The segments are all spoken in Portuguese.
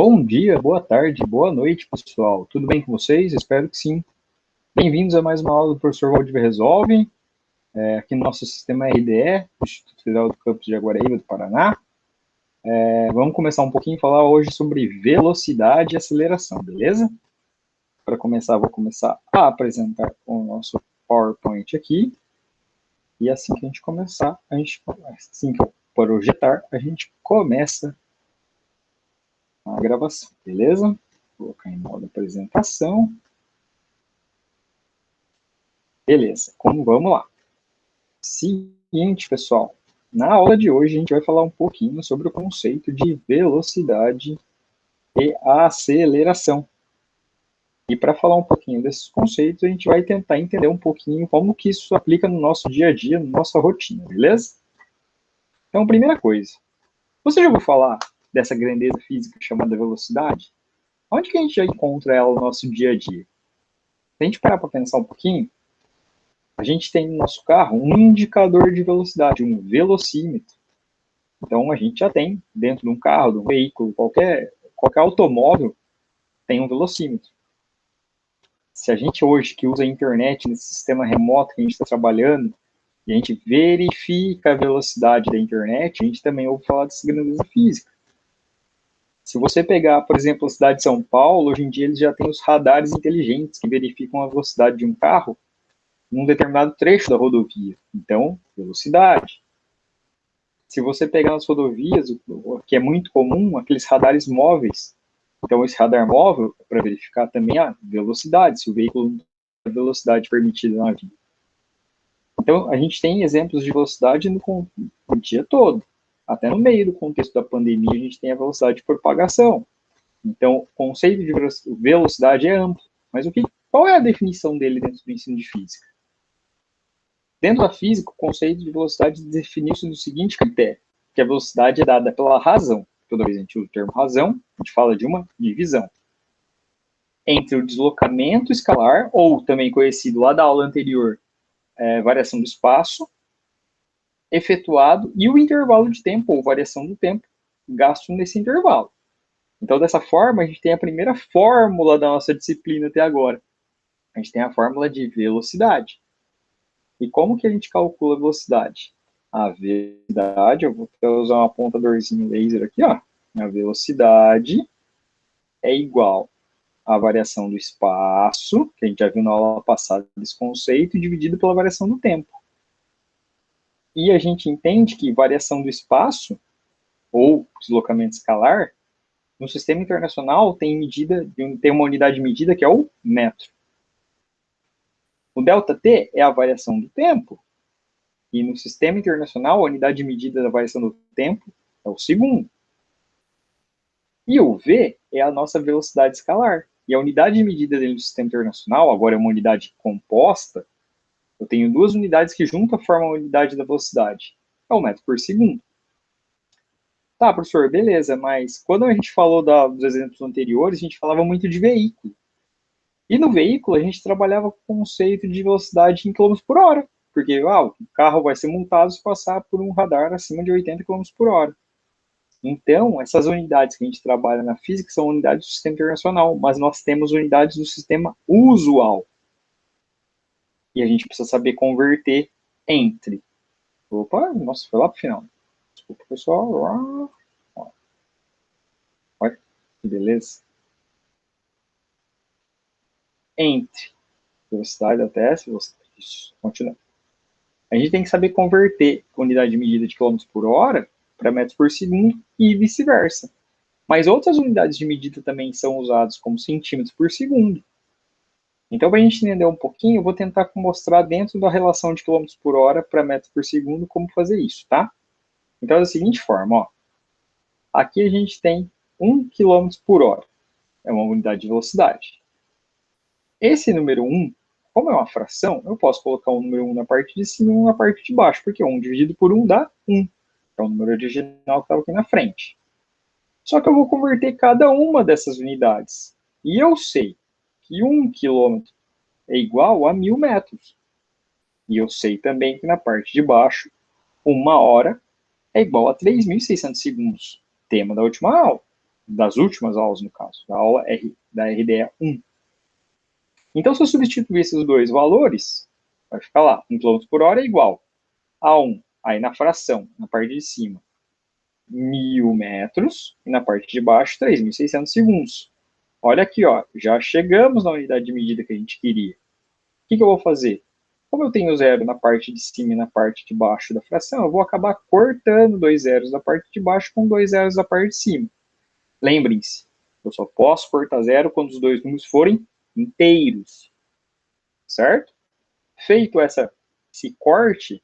Bom dia, boa tarde, boa noite, pessoal. Tudo bem com vocês? Espero que sim. Bem-vindos a mais uma aula do professor Valdir Resolve, aqui no nosso sistema RDE, Instituto Federal do Campus de Jaguareíba, do Paraná. Vamos começar um pouquinho a falar hoje sobre velocidade e aceleração, beleza? Para começar, vou começar a apresentar o nosso PowerPoint aqui. E assim que a gente começar, assim que eu projetar, a gente começa a gravação, beleza? Vou colocar em modo apresentação. Beleza, vamos lá. Seguinte, pessoal, na aula de hoje a gente vai falar um pouquinho sobre o conceito de velocidade e aceleração. E para falar um pouquinho desses conceitos, a gente vai tentar entender um pouquinho como que isso aplica no nosso dia a dia, na nossa rotina, beleza? Então, primeira coisa, você já ouviu falar dessa grandeza física chamada velocidade? Onde que a gente já encontra ela no nosso dia a dia? Se a gente parar para pensar um pouquinho, a gente tem no nosso carro um indicador de velocidade, um velocímetro. Então, a gente já tem dentro de um carro, de um veículo, qualquer automóvel tem um velocímetro. Se a gente hoje que usa a internet nesse sistema remoto que a gente está trabalhando, e a gente verifica a velocidade da internet, a gente também ouve falar dessa grandeza física. Se você pegar, por exemplo, a cidade de São Paulo, hoje em dia eles já têm os radares inteligentes que verificam a velocidade de um carro num determinado trecho da rodovia. Então, velocidade. Se você pegar nas rodovias, o que é muito comum, aqueles radares móveis. Então, esse radar móvel é para verificar também a velocidade, se o veículo tem a velocidade permitida na via. Então, a gente tem exemplos de velocidade no dia todo. Até no meio do contexto da pandemia, a gente tem a velocidade de propagação. Então, o conceito de velocidade é amplo. Mas qual é a definição dele dentro do ensino de física? Dentro da física, o conceito de velocidade definiu-se no seguinte critério, que a velocidade é dada pela razão. Toda vez que a gente usa o termo razão, a gente fala de uma divisão entre o deslocamento escalar, ou também conhecido lá da aula anterior, variação do espaço, efetuado, e o intervalo de tempo, ou variação do tempo, gasto nesse intervalo. Então, dessa forma, a gente tem a primeira fórmula da nossa disciplina até agora. A gente tem a fórmula de velocidade. E como que a gente calcula a velocidade? A velocidade, eu vou usar um apontadorzinho laser aqui, ó. A velocidade é igual à variação do espaço, que a gente já viu na aula passada desse conceito, dividido pela variação do tempo. E a gente entende que variação do espaço, ou deslocamento escalar, no sistema internacional tem uma unidade de medida que é o metro. O ΔT é a variação do tempo, e no sistema internacional, a unidade de medida da variação do tempo é o segundo. E o V é a nossa velocidade escalar. E a unidade de medida dentro do sistema internacional, agora é uma unidade composta, eu tenho duas unidades que juntas formam a unidade da velocidade. É o metro por segundo. Tá, professor, beleza, mas quando a gente falou dos exemplos anteriores, a gente falava muito de veículo. E no veículo, a gente trabalhava com o conceito de velocidade em km por hora. Porque o carro vai ser multado se passar por um radar acima de 80 km por hora. Então, essas unidades que a gente trabalha na física são unidades do sistema internacional, mas nós temos unidades do sistema usual. E a gente precisa saber converter entre. Opa, nossa, foi lá para o final. Desculpa, pessoal. Olha, que beleza. Entre velocidade da TS, velocidade. Continua. A gente tem que saber converter a unidade de medida de km por hora para metros por segundo e vice-versa. Mas outras unidades de medida também são usadas como centímetros por segundo. Então, para a gente entender um pouquinho, eu vou tentar mostrar dentro da relação de km por hora para metros por segundo como fazer isso, tá? Então, é da seguinte forma, ó. Aqui a gente tem 1 km por hora. É uma unidade de velocidade. Esse número 1, como é uma fração, eu posso colocar o número 1 na parte de cima e 1 na parte de baixo, porque 1 dividido por 1 dá 1. É o número original que estava aqui na frente. Só que eu vou converter cada uma dessas unidades. E eu sei que 1 km é igual a 1.000 metros. E eu sei também que na parte de baixo, 1 hora é igual a 3.600 segundos. Tema da última aula. das últimas aulas, no caso, da aula da RDE 1. Então, se eu substituir esses dois valores, vai ficar lá, 1 km por hora é igual a 1, aí na fração, na parte de cima, 1.000 metros, e na parte de baixo, 3.600 segundos. Olha aqui, ó, já chegamos na unidade de medida que a gente queria. O que eu vou fazer? Como eu tenho zero na parte de cima e na parte de baixo da fração, eu vou acabar cortando 2 zeros da parte de baixo com 2 zeros da parte de cima. Lembrem-se, eu só posso cortar zero quando os dois números forem inteiros. Certo? Feito esse corte,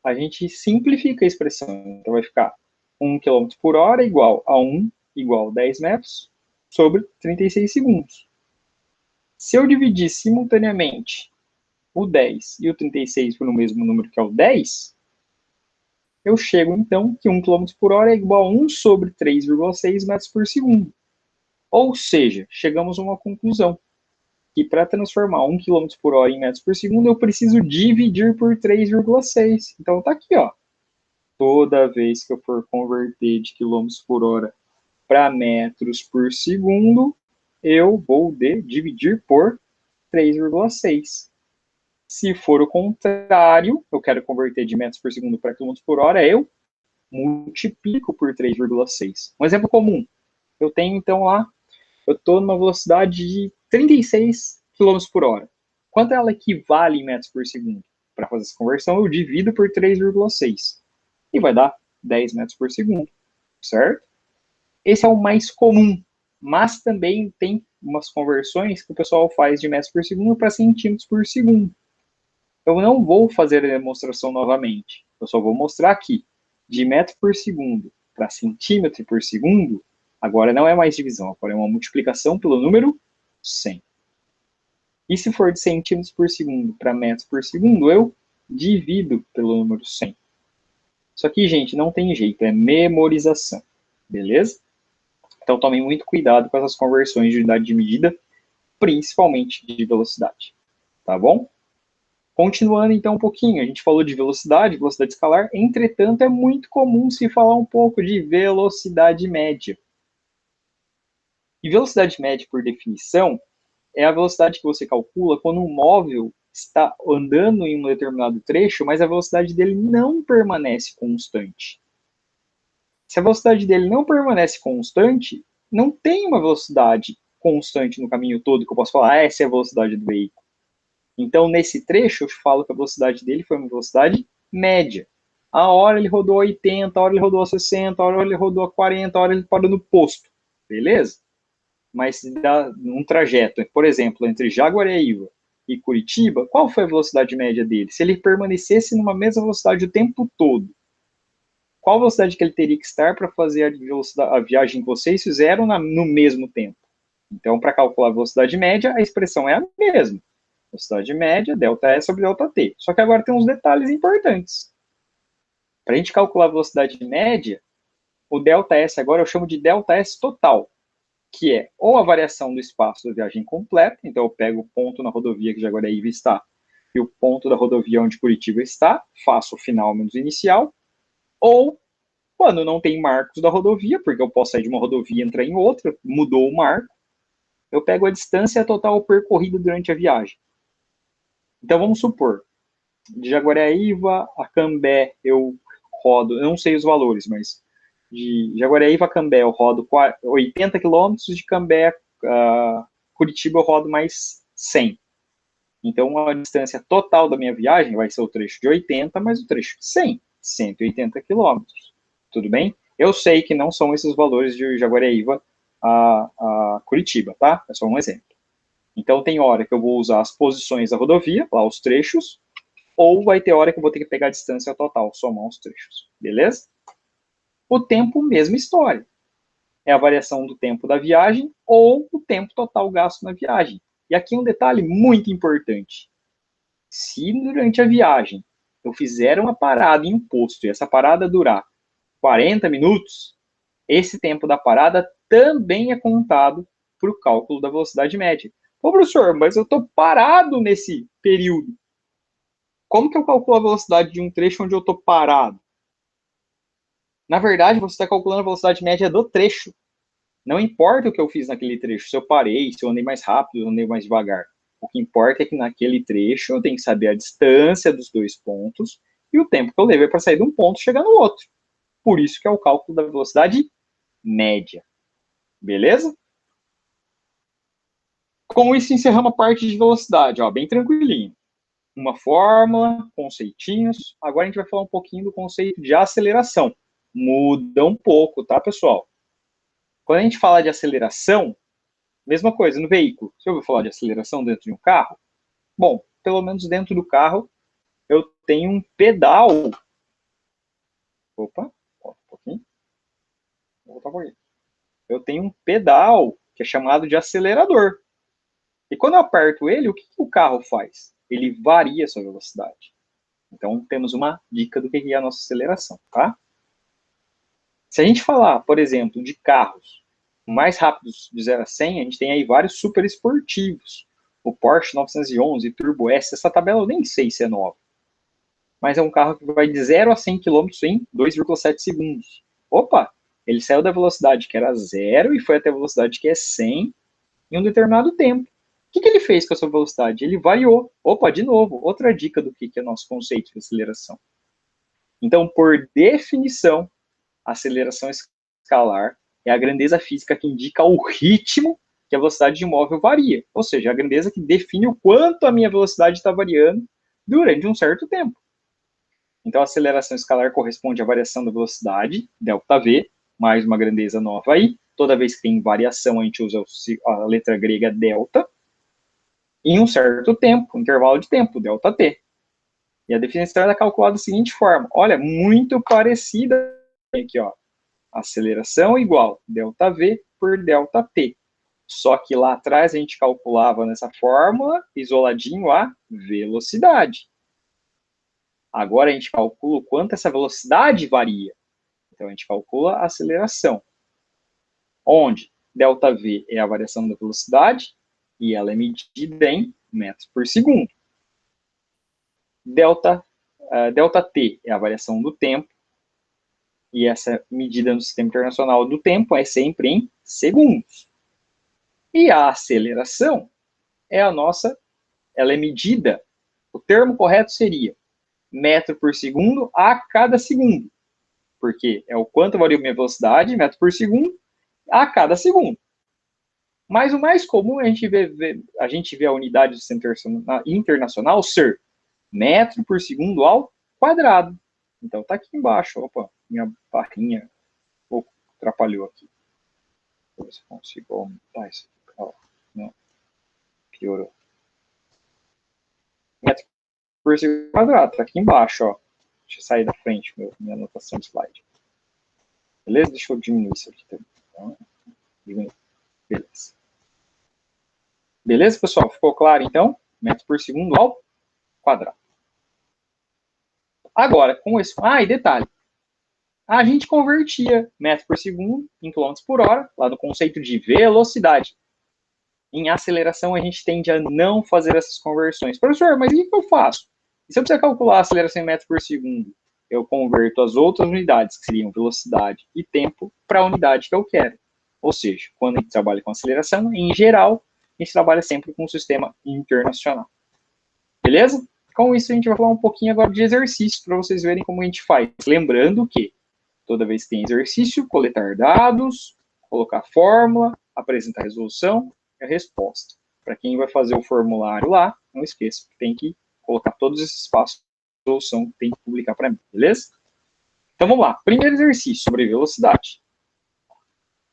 a gente simplifica a expressão. Então vai ficar 1 km por hora igual a 1 igual a 10 metros sobre 36 segundos. Se eu dividir simultaneamente o 10 e o 36 pelo mesmo número que é o 10, eu chego então que 1 km por hora é igual a 1 sobre 3,6 metros por segundo. Ou seja, chegamos a uma conclusão, que para transformar 1 km por hora em metros por segundo, eu preciso dividir por 3,6. Então tá aqui, ó. Toda vez que eu for converter de quilômetros por hora para metros por segundo, eu vou dividir por 3,6. Se for o contrário, eu quero converter de metros por segundo para quilômetros por hora, eu multiplico por 3,6. Um exemplo comum. Eu tenho, então, lá, eu estou numa velocidade de 36 km por hora. Quanto ela equivale em metros por segundo? Para fazer essa conversão, eu divido por 3,6. E vai dar 10 metros por segundo, certo? Esse é o mais comum, mas também tem umas conversões que o pessoal faz de metros por segundo para centímetros por segundo. Eu não vou fazer a demonstração novamente. Eu só vou mostrar aqui, de metro por segundo para centímetro por segundo, agora não é mais divisão, agora é uma multiplicação pelo número 100. E se for de centímetros por segundo para metros por segundo, eu divido pelo número 100. Isso aqui, gente, não tem jeito, é memorização, beleza? Então tomem muito cuidado com essas conversões de unidade de medida, principalmente de velocidade, tá bom? Continuando então um pouquinho, a gente falou de velocidade escalar, entretanto é muito comum se falar um pouco de velocidade média. E velocidade média, por definição, é a velocidade que você calcula quando um móvel está andando em um determinado trecho, mas a velocidade dele não permanece constante. Se a velocidade dele não permanece constante, não tem uma velocidade constante no caminho todo que eu posso falar, essa é a velocidade do veículo. Então, nesse trecho, eu falo que a velocidade dele foi uma velocidade média. A hora ele rodou a 80, a hora ele rodou a 60, a hora ele rodou a 40, a hora ele parou no posto. Beleza? Mas dá um trajeto, por exemplo, entre Jaguariúna e Curitiba, qual foi a velocidade média dele? Se ele permanecesse numa mesma velocidade o tempo todo, qual a velocidade que ele teria que estar para fazer a viagem que vocês fizeram no mesmo tempo? Então, para calcular a velocidade média, a expressão é a mesma. Velocidade média, ΔE sobre ΔT. Só que agora tem uns detalhes importantes. Para a gente calcular a velocidade média, o ΔS agora eu chamo de ΔS total, que é ou a variação do espaço da viagem completa, então eu pego o ponto na rodovia que Jaguariúna está e o ponto da rodovia onde Curitiba está, faço o final menos o inicial, ou quando não tem marcos da rodovia, porque eu posso sair de uma rodovia e entrar em outra, mudou o marco, eu pego a distância total percorrida durante a viagem. Então vamos supor, de Jaguariúna a Cambé eu rodo, eu não sei os valores, mas de Jaguariúna a Cambé eu rodo 80 km, de Cambé a Curitiba eu rodo mais 100. Então a distância total da minha viagem vai ser o trecho de 80, mais o trecho de 100, 180 km. Tudo bem? Eu sei que não são esses valores de Jaguariúna a Curitiba, tá? É só um exemplo. Então, tem hora que eu vou usar as posições da rodovia, lá os trechos, ou vai ter hora que eu vou ter que pegar a distância total, somar os trechos, beleza? O tempo, mesma história. É a variação do tempo da viagem ou o tempo total gasto na viagem. E aqui um detalhe muito importante. Se durante a viagem eu fizer uma parada em um posto e essa parada durar 40 minutos, esse tempo da parada também é contado para o cálculo da velocidade média. Ô, professor, mas eu estou parado nesse período. Como que eu calculo a velocidade de um trecho onde eu estou parado? Na verdade, você está calculando a velocidade média do trecho. Não importa o que eu fiz naquele trecho, se eu parei, se eu andei mais rápido, se eu andei mais devagar. O que importa é que naquele trecho eu tenho que saber a distância dos dois pontos e o tempo que eu levei para sair de um ponto e chegar no outro. Por isso que é o cálculo da velocidade média. Beleza? Com isso, encerramos a parte de velocidade, ó, bem tranquilinho. Uma fórmula, conceitinhos. Agora a gente vai falar um pouquinho do conceito de aceleração. Muda um pouco, tá, pessoal? Quando a gente fala de aceleração, mesma coisa no veículo. Você ouviu falar de aceleração dentro de um carro? Bom, pelo menos dentro do carro, eu tenho um pedal. Opa, volta um pouquinho. Vou voltar um pouquinho. Eu tenho um pedal que é chamado de acelerador. E quando eu aperto ele, o que o carro faz? Ele varia a sua velocidade. Então, temos uma dica do que é a nossa aceleração, tá? Se a gente falar, por exemplo, de carros mais rápidos de 0 a 100, a gente tem aí vários super esportivos. O Porsche 911 Turbo S, essa tabela eu nem sei se é nova. Mas é um carro que vai de 0 a 100 km em 2,7 segundos. Opa, ele saiu da velocidade que era 0 e foi até a velocidade que é 100 em um determinado tempo. O que ele fez com a sua velocidade? Ele variou. Opa, de novo, outra dica do que é o nosso conceito de aceleração. Então, por definição, a aceleração escalar é a grandeza física que indica o ritmo que a velocidade de um móvel varia. Ou seja, a grandeza que define o quanto a minha velocidade está variando durante um certo tempo. Então, a aceleração escalar corresponde à variação da velocidade, ΔV, mais uma grandeza nova aí. Toda vez que tem variação, a gente usa a letra grega delta, em um certo tempo, intervalo de tempo, ΔT. E a definição é calculada da seguinte forma. Olha, muito parecida aqui, ó. Aceleração igual ΔV por ΔT. Só que lá atrás a gente calculava nessa fórmula, isoladinho, a velocidade. Agora a gente calcula o quanto essa velocidade varia. Então a gente calcula a aceleração. Onde ΔV é a variação da velocidade e ela é medida em metros por segundo. ΔT é a variação do tempo, e essa medida no sistema internacional do tempo é sempre em segundos. E a aceleração é ela é medida, o termo correto seria metro por segundo a cada segundo, porque é o quanto varia a minha velocidade, metro por segundo, a cada segundo. Mas o mais comum é a gente vê a unidade do sistema internacional ser metro por segundo ao quadrado. Então tá aqui embaixo, opa, minha barrinha um pouco atrapalhou aqui. Vou ver se eu consigo aumentar isso aqui. Ó, não, piorou. Metro por segundo quadrado, tá aqui embaixo, ó. Deixa eu sair da frente, minha anotação de slide. Beleza? Deixa eu diminuir isso aqui também. Então, diminuir. Beleza. Beleza, pessoal? Ficou claro, então? Metro por segundo ao quadrado. Agora, com esse... Ah, e detalhe. A gente convertia metro por segundo em quilômetros por hora, lá no conceito de velocidade. Em aceleração, a gente tende a não fazer essas conversões. Professor, mas o que eu faço? E se eu precisar calcular a aceleração em metros por segundo? Eu converto as outras unidades, que seriam velocidade e tempo, para a unidade que eu quero. Ou seja, quando a gente trabalha com aceleração, em geral, a gente trabalha sempre com o sistema internacional. Beleza? Com isso, a gente vai falar um pouquinho agora de exercício, para vocês verem como a gente faz. Lembrando que, toda vez que tem exercício, coletar dados, colocar fórmula, apresentar a resolução e a resposta. Para quem vai fazer o formulário lá, não esqueça que tem que colocar todos esses passos de resolução que tem que publicar para mim, beleza? Então vamos lá. Primeiro exercício sobre velocidade.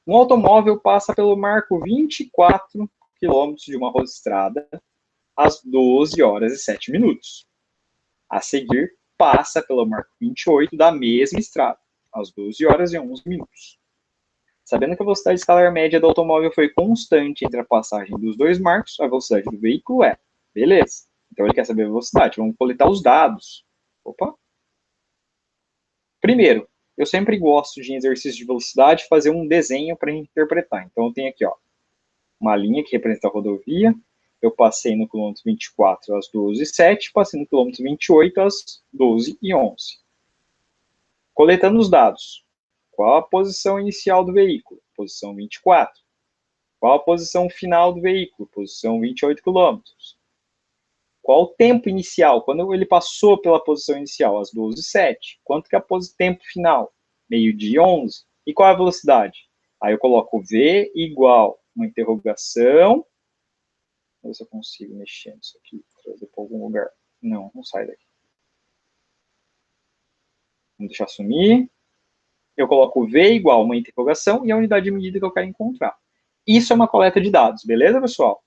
Um automóvel passa pelo marco 24 km de uma rodoestrada às 12 horas e 7 minutos. A seguir, passa pelo marco 28 da mesma estrada, às 12 horas e 11 minutos. Sabendo que a velocidade escalar média do automóvel foi constante entre a passagem dos dois marcos, a velocidade do veículo é. Beleza. Então ele quer saber a velocidade. Vamos coletar os dados. Opa. Primeiro, eu sempre gosto de, em exercício de velocidade, fazer um desenho para interpretar. Então eu tenho aqui, ó, uma linha que representa a rodovia. Eu passei no quilômetro 24 às 12h07, passei no quilômetro 28 às 12h11. Coletando os dados. Qual a posição inicial do veículo? posição 24. Qual a posição final do veículo? Posição 28 km. Qual o tempo inicial? Quando ele passou pela posição inicial? Às 12h07. Quanto que é o tempo final? Meio-dia 11. E qual é a velocidade? Aí eu coloco V igual uma interrogação. Vamos ver se eu consigo mexer nisso aqui, trazer para algum lugar. Não, não sai daqui. Vamos deixar sumir. Eu coloco V igual uma interrogação e a unidade de medida que eu quero encontrar. Isso é uma coleta de dados, beleza, pessoal?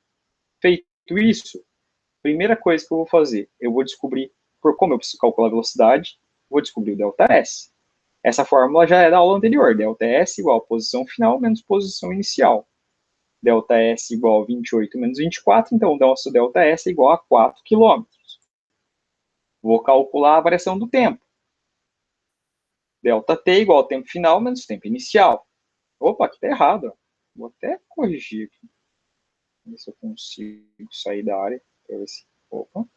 Feito isso, primeira coisa que eu vou fazer, eu vou descobrir, como eu preciso calcular a velocidade, vou descobrir o ΔS. Essa fórmula já é da aula anterior, ΔS igual a posição final menos posição inicial. ΔS igual a 28 menos 24, então o nosso ΔS é igual a 4 km. Vou calcular a variação do tempo. ΔT igual ao tempo final menos tempo inicial. Opa, aqui está errado. Vou até corrigir aqui. Ver se eu consigo sair da área. Para ver se... Opa.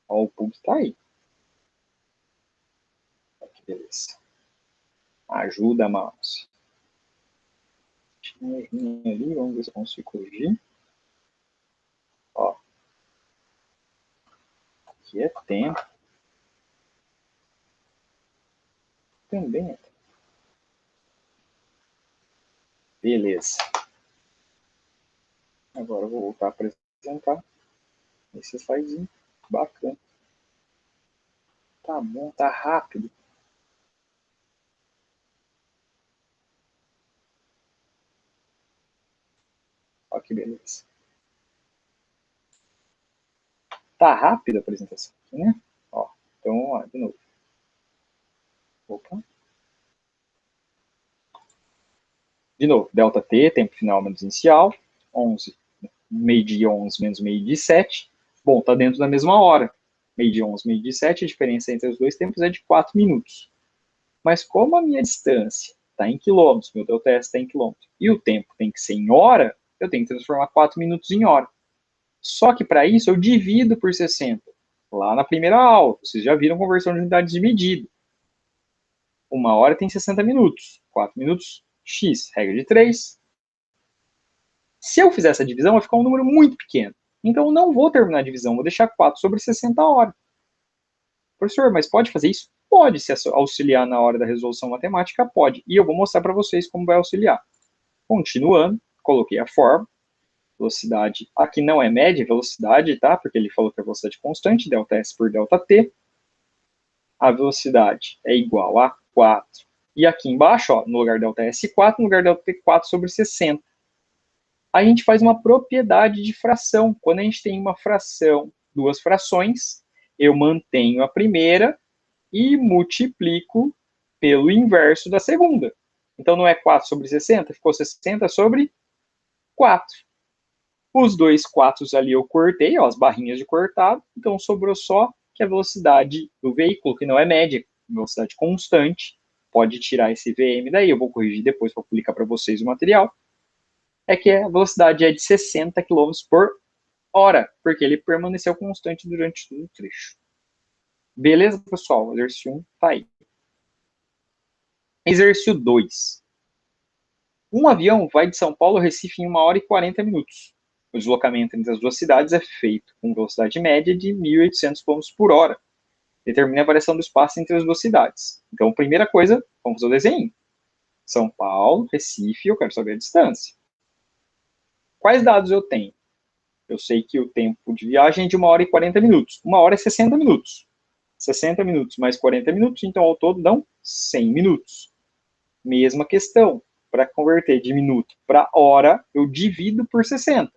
Ó, o bug está aí. Aqui, beleza. Ajuda, mouse. Tinha um errinho ali. Vamos ver se eu consigo corrigir. Ó. Aqui é tempo. Também é tempo. Beleza. Agora eu vou voltar a apresentar esse slidezinho. Bacana. Tá bom, tá rápido. Olha que beleza. Tá rápida a apresentação aqui, né? Ó, então, vamos lá, de novo. Opa. De novo, ΔT, tempo final menos inicial, 11, meio-dia 11 menos meio-dia 7. Bom, tá dentro da mesma hora. Meio-dia 11, meio-dia 7, a diferença entre os dois tempos é de 4 minutos. Mas como a minha distância está em quilômetros, meu ΔTS está em quilômetros, e o tempo tem que ser em hora, eu tenho que transformar 4 minutos em hora. Só que para isso eu divido por 60. Lá na primeira aula, vocês já viram conversão de unidades de medida. Uma hora tem 60 minutos. 4 minutos, X, regra de 3. Se eu fizer essa divisão, vai ficar um número muito pequeno. Então eu não vou terminar a divisão, vou deixar 4 sobre 60 horas. Professor, mas pode fazer isso? Pode, se auxiliar na hora da resolução matemática, pode. E eu vou mostrar para vocês como vai auxiliar. Continuando, coloquei a fórmula. Velocidade, aqui não é média, velocidade, tá? Porque ele falou que é velocidade constante, ΔS por ΔT. A velocidade é igual a 4. E aqui embaixo, ó, no lugar ΔS 4, no lugar ΔT 4 sobre 60. A gente faz uma propriedade de fração. Quando a gente tem uma fração, duas frações, eu mantenho a primeira e multiplico pelo inverso da segunda. Então não é 4 sobre 60, ficou 60 sobre 4. Os dois 4 ali eu cortei, ó, as barrinhas de cortado, então sobrou só que a velocidade do veículo, que não é média, velocidade constante, pode tirar esse VM daí, eu vou corrigir depois para publicar para vocês o material, é que a velocidade é de 60 km por hora, porque ele permaneceu constante durante todo o trecho. Beleza, pessoal? O exercício 1 tá aí. Exercício 2. Um avião vai de São Paulo a Recife em 1 hora e 40 minutos. O deslocamento entre as duas cidades é feito com velocidade média de 1.800 km por hora. Determine a variação do espaço entre as duas cidades. Então, primeira coisa, vamos fazer o desenho. São Paulo, Recife, eu quero saber a distância. Quais dados eu tenho? Eu sei que o tempo de viagem é de 1 hora e 40 minutos. 1 hora é 60 minutos. 60 minutos mais 40 minutos, então ao todo dão 100 minutos. Mesma questão. Para converter de minuto para hora, eu divido por 60.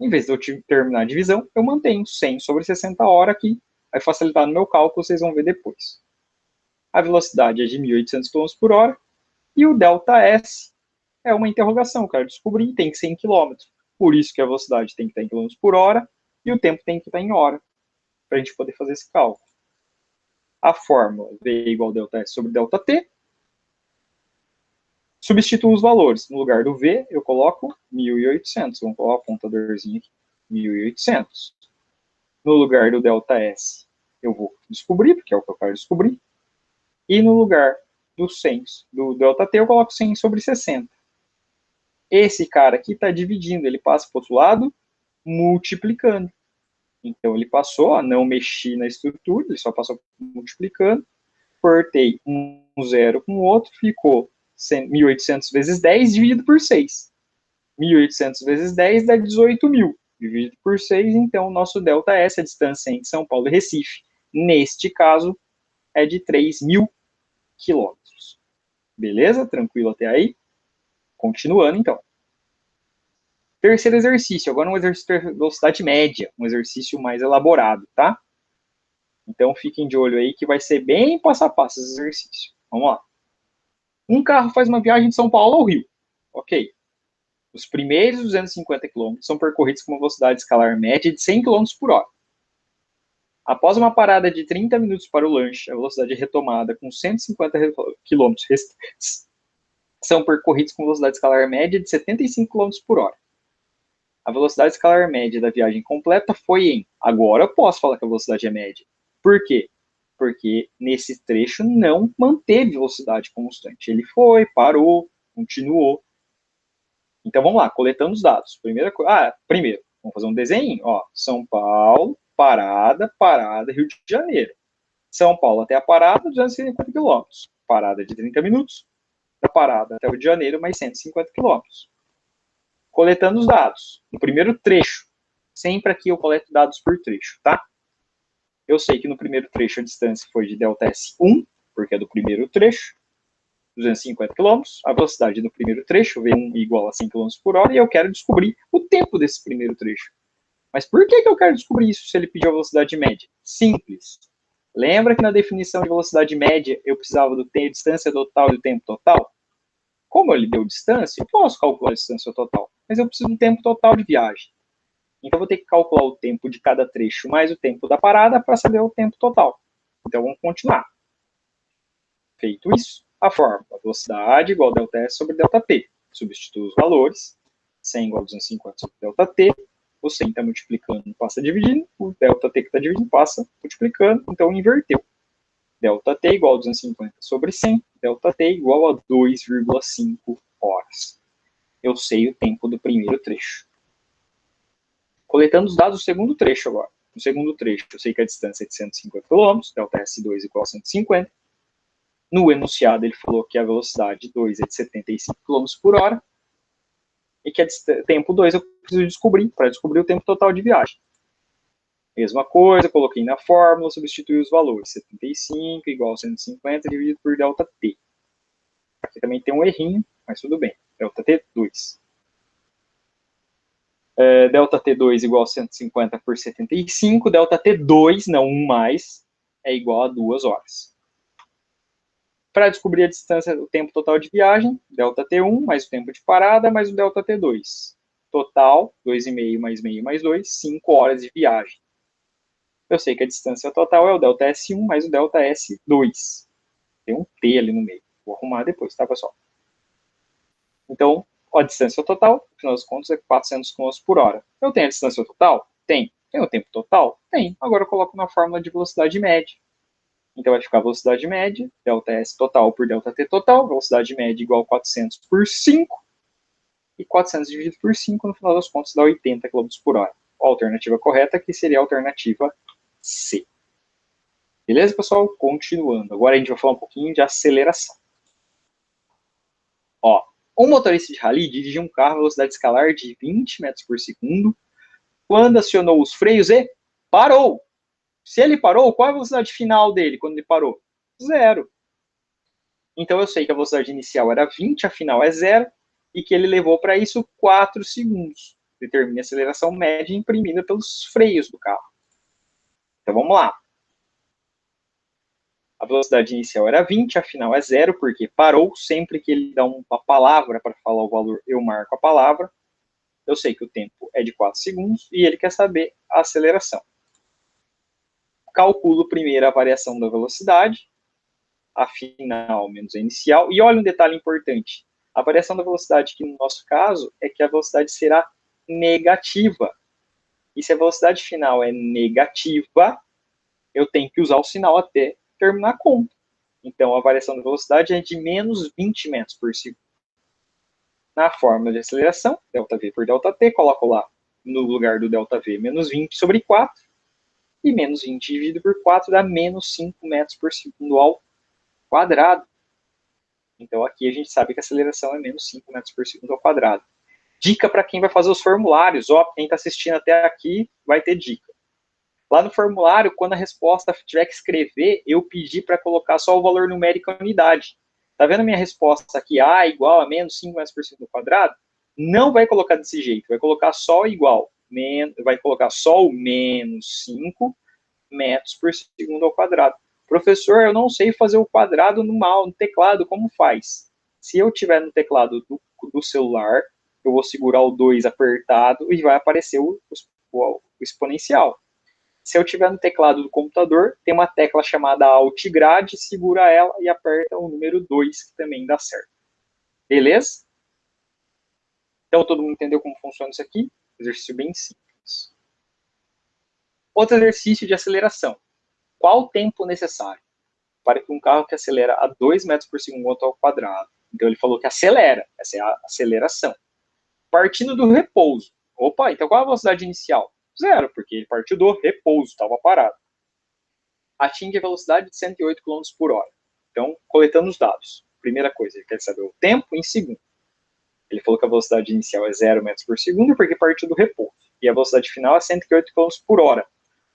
Em vez de eu terminar a divisão, eu mantenho 100 sobre 60 horas aqui. Vai facilitar no meu cálculo, vocês vão ver depois. A velocidade é de 1.800 km por hora. E o ΔS é uma interrogação. Eu quero descobrir, tem que ser em quilômetros. Por isso que a velocidade tem que estar em km por hora e o tempo tem que estar em hora. Para a gente poder fazer esse cálculo. A fórmula V igual a ΔS sobre ΔT. Substituo os valores. No lugar do V, eu coloco 1.800. Vamos colocar o contadorzinho aqui. 1.800. No lugar do ΔS, eu vou descobrir, porque é o que eu quero descobrir. E no lugar do 100, do ΔT, eu coloco 100 sobre 60. Esse cara aqui está dividindo, ele passa para o outro lado, multiplicando. Então, ele passou a não mexer na estrutura, ele só passou multiplicando, cortei um zero com o outro, ficou 1.800 vezes 10 dividido por 6. 1.800 vezes 10 dá 18.000, dividido por 6, então o nosso ΔS, a distância entre São Paulo e Recife, neste caso, é de 3.000 quilômetros. Beleza? Tranquilo até aí? Continuando, então. Terceiro exercício, agora um exercício de velocidade média, um exercício mais elaborado, tá? Então fiquem de olho aí que vai ser bem passo a passo esse exercício. Vamos lá. Um carro faz uma viagem de São Paulo ao Rio. Ok. Os primeiros 250 km são percorridos com uma velocidade escalar média de 100 km por hora. Após uma parada de 30 minutos para o lanche, a velocidade retomada com 150 km restantes são percorridos com velocidade escalar média de 75 km por hora. A velocidade escalar média da viagem completa foi em... Agora eu posso falar que a velocidade é média. Por quê? Porque nesse trecho não manteve velocidade constante. Ele foi, parou, continuou. Então vamos lá, coletando os dados. Primeiro, vamos fazer um desenho. Ó, São Paulo, parada, parada, Rio de Janeiro. São Paulo até a parada, 250 km. Parada de 30 minutos. Da parada até o Rio de Janeiro, mais 150 km. Coletando os dados. No primeiro trecho, sempre aqui eu coleto dados por trecho, tá? Eu sei que no primeiro trecho a distância foi de ΔS1, porque é do primeiro trecho, 250 km. A velocidade do primeiro trecho, V1 igual a 100 km por hora, e eu quero descobrir o tempo desse primeiro trecho. Mas por que eu quero descobrir isso se ele pediu a velocidade média? Simples. Lembra que na definição de velocidade média eu precisava do tempo, distância total e do tempo total? Como ele deu distância, eu posso calcular a distância total, mas eu preciso do tempo total de viagem. Então, eu vou ter que calcular o tempo de cada trecho mais o tempo da parada para saber o tempo total. Então, vamos continuar. Feito isso, a fórmula velocidade igual a ΔS sobre ΔT. Substitui os valores. 100 igual a 250 sobre ΔT. O 100 está multiplicando, passa dividindo. O ΔT que está dividindo passa multiplicando. Então, inverteu. ΔT igual a 250 sobre 100. ΔT igual a 2,5 horas. Eu sei o tempo do primeiro trecho. Coletando os dados do segundo trecho agora. No segundo trecho, eu sei que a distância é de 150 km, ΔS2 igual a 150. No enunciado, ele falou que a velocidade 2 é de 75 km por hora. E que o tempo 2 eu preciso descobrir, para descobrir o tempo total de viagem. Mesma coisa, coloquei na fórmula, substituí os valores. 75 igual a 150 dividido por ΔT. Aqui também tem um errinho, mas tudo bem. ΔT2. ΔT2 igual a 150 por 75, ΔT2, não 1 mais, é igual a 2 horas. Para descobrir a distância, o tempo total de viagem, ΔT1 mais o tempo de parada, mais o ΔT2. Total, 2,5 mais meio mais 2, 5 horas de viagem. Eu sei que a distância total é o ΔS1 mais o ΔS2. Tem um T ali no meio. Vou arrumar depois, tá, pessoal? Então, a distância total, no final das contas, é 400 km por hora. Eu tenho a distância total? Tem. Tem o tempo total? Tem. Agora eu coloco na fórmula de velocidade média. Então vai ficar velocidade média, ΔS total por ΔT total, velocidade média igual a 400 por 5, e 400 dividido por 5, no final das contas, dá 80 km por hora. A alternativa correta aqui seria a alternativa C. Beleza, pessoal? Continuando. Agora a gente vai falar um pouquinho de aceleração. Ó, um motorista de rally dirigiu um carro a velocidade escalar de 20 metros por segundo quando acionou os freios e parou. Se ele parou, qual é a velocidade final dele quando ele parou? 0. Então eu sei que a velocidade inicial era 20, a final é 0, e que ele levou para isso 4 segundos. Determine a aceleração média imprimida pelos freios do carro. Então vamos lá. A velocidade inicial era 20, a final é 0, porque parou. Sempre que ele dá uma palavra para falar o valor, eu marco a palavra. Eu sei que o tempo é de 4 segundos e ele quer saber a aceleração. Calculo primeiro a variação da velocidade, a final menos a inicial. E olha um detalhe importante. A variação da velocidade, que no nosso caso, é que a velocidade será negativa. E se a velocidade final é negativa, eu tenho que usar o sinal até terminar a conta. Então, a variação da velocidade é de menos 20 metros por segundo. na fórmula de aceleração, ΔV por ΔT, coloco lá no lugar do ΔV menos 20 sobre 4, e menos 20 dividido por 4 dá menos 5 metros por segundo ao quadrado. Então aqui a gente sabe que a aceleração é menos 5 metros por segundo ao quadrado. Dica para quem vai fazer os formulários, ó, quem está assistindo até aqui vai ter dica. Lá no formulário, quando a resposta tiver que escrever, eu pedi para colocar só o valor numérico em unidade. Tá vendo a minha resposta aqui? A igual a menos 5 metros por segundo ao quadrado? Não vai colocar desse jeito, vai colocar só igual. Vai colocar só o menos 5 metros por segundo ao quadrado. Professor, eu não sei fazer o quadrado no teclado, como faz? Se eu tiver no teclado do celular, eu vou segurar o 2 apertado e vai aparecer o exponencial. Se eu tiver no teclado do computador, tem uma tecla chamada Alt-Grade, segura ela e aperta o número 2, que também dá certo. Beleza? Então, todo mundo entendeu como funciona isso aqui? Exercício bem simples. Outro exercício de aceleração. Qual o tempo necessário para que um carro que acelera a 2 metros por segundo ao quadrado? Então, ele falou que acelera. Essa é a aceleração. Partindo do repouso. Opa, então qual a velocidade inicial? 0, porque ele partiu do repouso, estava parado. Atinge a velocidade de 108 km por hora. Então, coletando os dados. Primeira coisa, ele quer saber o tempo em segundo. Ele falou que a velocidade inicial é 0 metros por segundo porque partiu do repouso. E a velocidade final é 108 km por hora.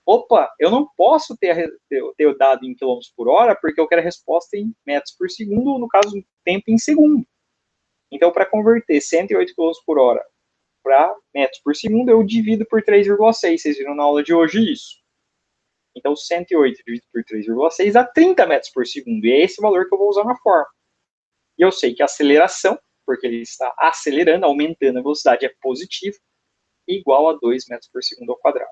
Opa, eu não posso ter o dado em km por hora porque eu quero a resposta em metros por segundo, ou no caso, tempo em segundo. Então, para converter 108 km por hora para metros por segundo, eu divido por 3,6. Vocês viram na aula de hoje isso. Então, 108 dividido por 3,6 dá 30 metros por segundo. E é esse valor que eu vou usar na fórmula. E eu sei que a aceleração, porque ele está acelerando, aumentando a velocidade, é positivo, igual a 2 metros por segundo ao quadrado.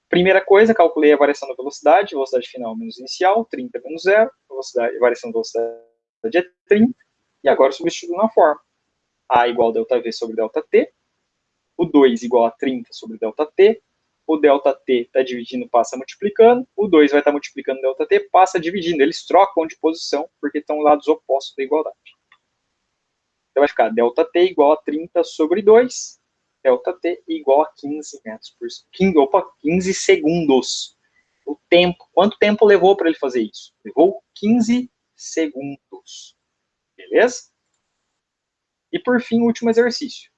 Primeira coisa, calculei a variação da velocidade final menos inicial, 30 menos 0, variação da velocidade é 30, e agora eu substituo na fórmula. A igual a ΔV sobre ΔT, o 2 igual a 30 sobre ΔT, o ΔT está dividindo, passa multiplicando, o 2 vai estar multiplicando ΔT, passa dividindo, eles trocam de posição, porque estão lados opostos da igualdade. Então vai ficar ΔT igual a 30 sobre 2, ΔT igual a 15 metros por segundo, 15 segundos. O tempo, quanto tempo levou para ele fazer isso? Levou 15 segundos. Beleza? E por fim, o último exercício.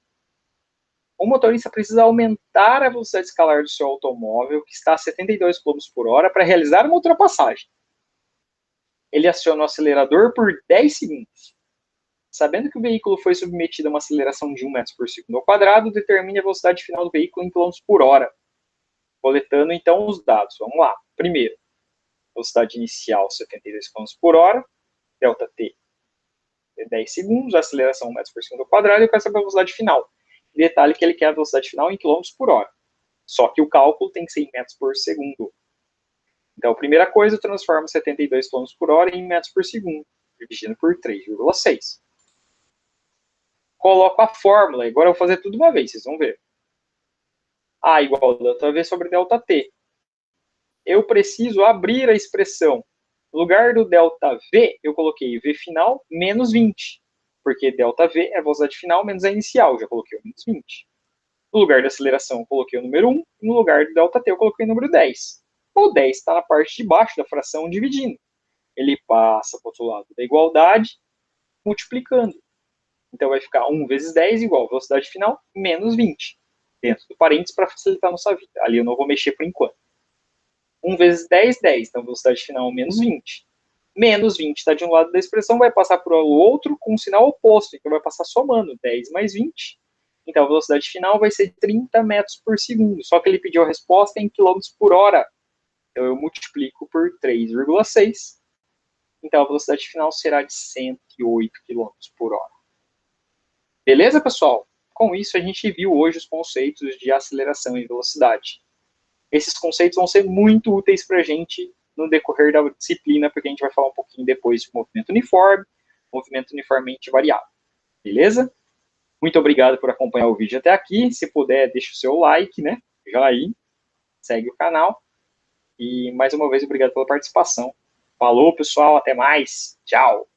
O motorista precisa aumentar a velocidade escalar do seu automóvel, que está a 72 km por hora, para realizar uma ultrapassagem. Ele aciona o acelerador por 10 segundos. Sabendo que o veículo foi submetido a uma aceleração de 1 metro por segundo ao quadrado, determine a velocidade final do veículo em km por hora. Coletando, então, os dados. Vamos lá. Primeiro, velocidade inicial, 72 km por hora, ΔT é 10 segundos, aceleração 1 metro por segundo ao quadrado, e eu quero saber a velocidade final. Detalhe que ele quer a velocidade final em km por hora. Só que o cálculo tem que ser em metros por segundo. Então, a primeira coisa, eu transformo 72 km por hora em metros por segundo, dividindo por 3,6. Coloco a fórmula, agora eu vou fazer tudo uma vez, vocês vão ver. A igual a ΔV sobre ΔT. Eu preciso abrir a expressão. No lugar do ΔV, eu coloquei V final menos 20. Porque ΔV é a velocidade final menos a inicial, já coloquei o menos 20. No lugar da aceleração, eu coloquei o número 1. E no lugar do ΔT, eu coloquei o número 10. O 10 está na parte de baixo da fração dividindo. Ele passa para o outro lado da igualdade, multiplicando. Então vai ficar 1 vezes 10 igual a velocidade final menos 20. Dentro do parênteses para facilitar a nossa vida. Ali eu não vou mexer por enquanto. 1 vezes 10, 10. Então velocidade final menos 20. Menos 20 está de um lado da expressão, vai passar para o outro com um sinal oposto. Então vai passar somando 10 mais 20. Então a velocidade final vai ser 30 metros por segundo. Só que ele pediu a resposta em quilômetros por hora. Então eu multiplico por 3,6. Então a velocidade final será de 108 km por hora. Beleza, pessoal? Com isso, a gente viu hoje os conceitos de aceleração e velocidade. Esses conceitos vão ser muito úteis para a gente no decorrer da disciplina, porque a gente vai falar um pouquinho depois de movimento uniformemente variável. Beleza? Muito obrigado por acompanhar o vídeo até aqui. Se puder, deixa o seu like, né? Já aí, segue o canal. E, mais uma vez, obrigado pela participação. Falou, pessoal. Até mais. Tchau.